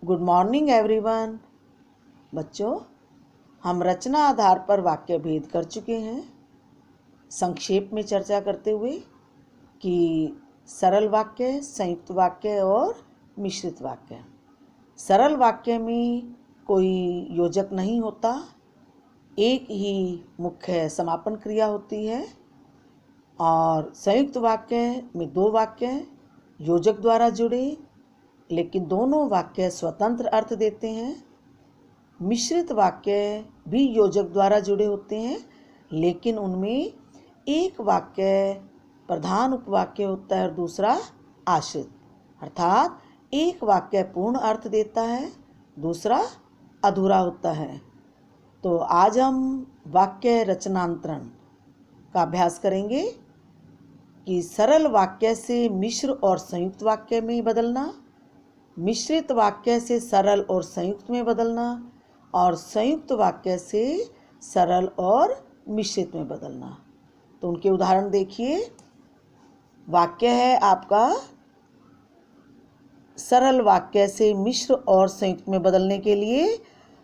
Good morning everyone. बच्चों, हम रचना आधार पर वाक्य भेद कर चुके हैं। संक्षेप में चर्चा करते हुए कि सरल वाक्य, संयुक्त वाक्य और मिश्रित वाक्य। सरल वाक्य में कोई योजक नहीं होता, एक ही मुख्य समापन क्रिया होती है। और संयुक्त वाक्य में दो वाक्य योजक द्वारा जुड़े, लेकिन दोनों वाक्य स्वतंत्र अर्थ देते हैं। मिश्रित वाक्य भी योजक द्वारा जुड़े होते हैं, लेकिन उनमें एक वाक्य प्रधान उपवाक्य होता है और दूसरा आश्रित, अर्थात एक वाक्य पूर्ण अर्थ देता है, दूसरा अधूरा होता है। तो आज हम वाक्य रचनांतरण का अभ्यास करेंगे कि सरल वाक्य से मिश्र और संयुक्त वाक्य में बदलना, मिश्रित वाक्य से सरल और संयुक्त में बदलना, और संयुक्त वाक्य से सरल और मिश्रित में बदलना। तो उनके उदाहरण देखिए। वाक्य है आपका, सरल वाक्य से मिश्र और संयुक्त में बदलने के लिए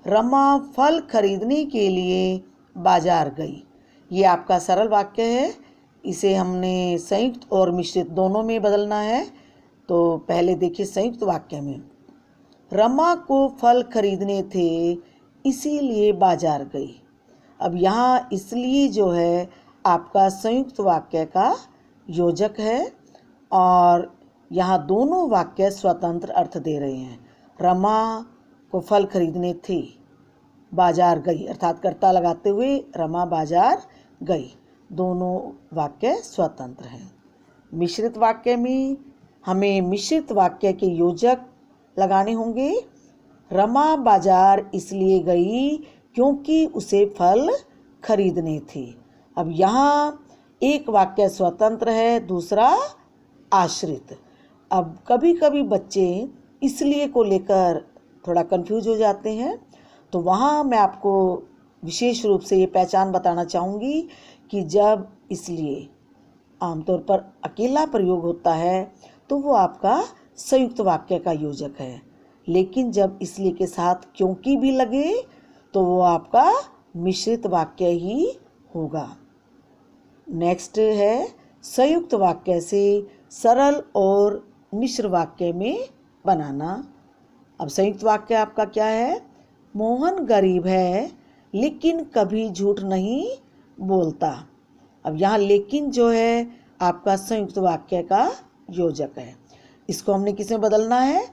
रमा फल खरीदने के लिए बाजार गई। ये आपका सरल वाक्य है, इसे हमने संयुक्त और मिश्रित दोनों में बदलना है। तो पहले देखिए संयुक्त वाक्य में, रमा को फल खरीदने थे इसीलिए बाजार गई। अब यहाँ इसलिए जो है आपका संयुक्त वाक्य का योजक है और यहाँ दोनों वाक्य स्वतंत्र अर्थ दे रहे हैं। रमा को फल खरीदने थे, बाजार गई, अर्थात कर्ता लगाते हुए रमा बाजार गई। दोनों वाक्य स्वतंत्र हैं। मिश्रित वाक्य में हमें मिश्रित वाक्य के योजक लगाने होंगे। रमा बाजार इसलिए गई क्योंकि उसे फल खरीदने थे। अब यहाँ एक वाक्य स्वतंत्र है, दूसरा आश्रित। अब कभी कभी बच्चे इसलिए को लेकर थोड़ा कंफ्यूज हो जाते हैं, तो वहाँ मैं आपको विशेष रूप से ये पहचान बताना चाहूँगी कि जब इसलिए आमतौर पर अकेला प्रयोग होता है तो वो आपका संयुक्त वाक्य का योजक है, लेकिन जब इसलिए के साथ क्योंकि भी लगे तो वो आपका मिश्रित वाक्य ही होगा। नेक्स्ट है संयुक्त वाक्य से सरल और मिश्र वाक्य में बनाना। अब संयुक्त वाक्य आपका क्या है? मोहन गरीब है लेकिन कभी झूठ नहीं बोलता। अब यहाँ लेकिन जो है आपका संयुक्त वाक्य का योजक है। इसको हमने किस में बदलना है?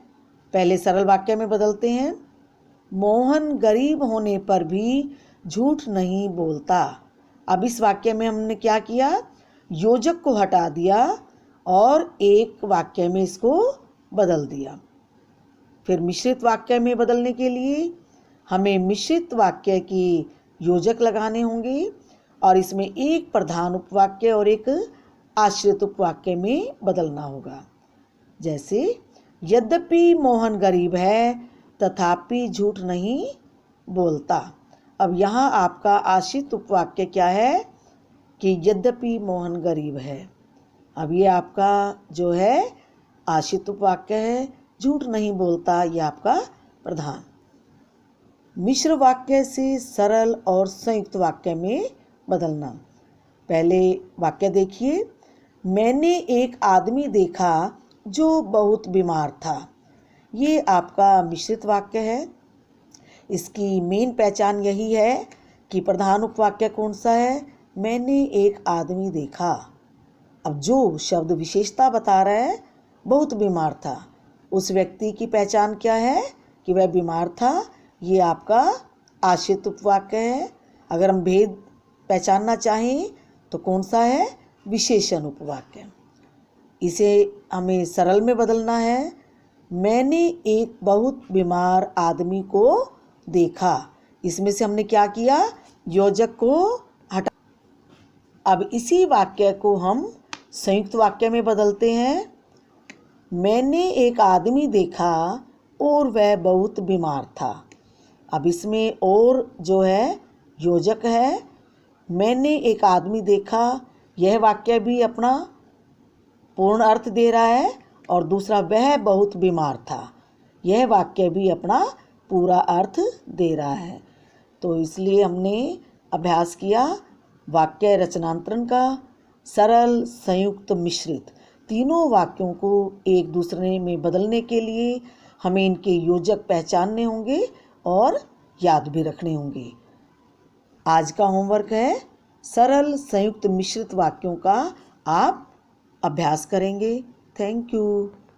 पहले सरल वाक्य में बदलते हैं। मोहन गरीब होने पर भी झूठ नहीं बोलता। अब इस वाक्य में हमने क्या किया? योजक को हटा दिया और एक वाक्य में इसको बदल दिया। फिर मिश्रित वाक्य में बदलने के लिए हमें मिश्रित वाक्य की योजक लगाने होंगे और इसमें एक प्रधान उपवाक्य और एक आश्रित उपवाक्य में बदलना होगा। जैसे, यद्यपि मोहन गरीब है तथापि झूठ नहीं बोलता। अब यहाँ आपका आश्रित उपवाक्य क्या है कि यद्यपि मोहन गरीब है। अब ये आपका जो है आश्रित उपवाक्य है, झूठ नहीं बोलता ये आपका प्रधान। मिश्र वाक्य से सरल और संयुक्त वाक्य में बदलना। पहले वाक्य देखिए। मैंने एक आदमी देखा जो बहुत बीमार था। ये आपका मिश्रित वाक्य है। इसकी मेन पहचान यही है कि प्रधान उपवाक्य कौन सा है? मैंने एक आदमी देखा। अब जो शब्द विशेषता बता रहा है बहुत बीमार था, उस व्यक्ति की पहचान क्या है कि वह बीमार था। ये आपका आश्रित उपवाक्य है। अगर हम भेद पहचानना चाहें तो कौन सा है? विशेषण उपवाक्य। इसे हमें सरल में बदलना है। मैंने एक बहुत बीमार आदमी को देखा। इसमें से हमने क्या किया? योजक को हटा। अब इसी वाक्य को हम संयुक्त वाक्य में बदलते हैं। मैंने एक आदमी देखा और वह बहुत बीमार था। अब इसमें और जो है योजक है। मैंने एक आदमी देखा, यह वाक्य भी अपना पूर्ण अर्थ दे रहा है, और दूसरा वह बहुत बीमार था। यह वाक्य भी अपना पूरा अर्थ दे रहा है। तो इसलिए हमने अभ्यास किया वाक्य रचनांतरण का, सरल, संयुक्त, मिश्रित। तीनों वाक्यों को एक दूसरे में बदलने के लिए हमें इनके योजक पहचानने होंगे और याद भी रखने होंगे। आज का होमवर्क है सरल, संयुक्त, मिश्रित वाक्यों का आप अभ्यास करेंगे। Thank you.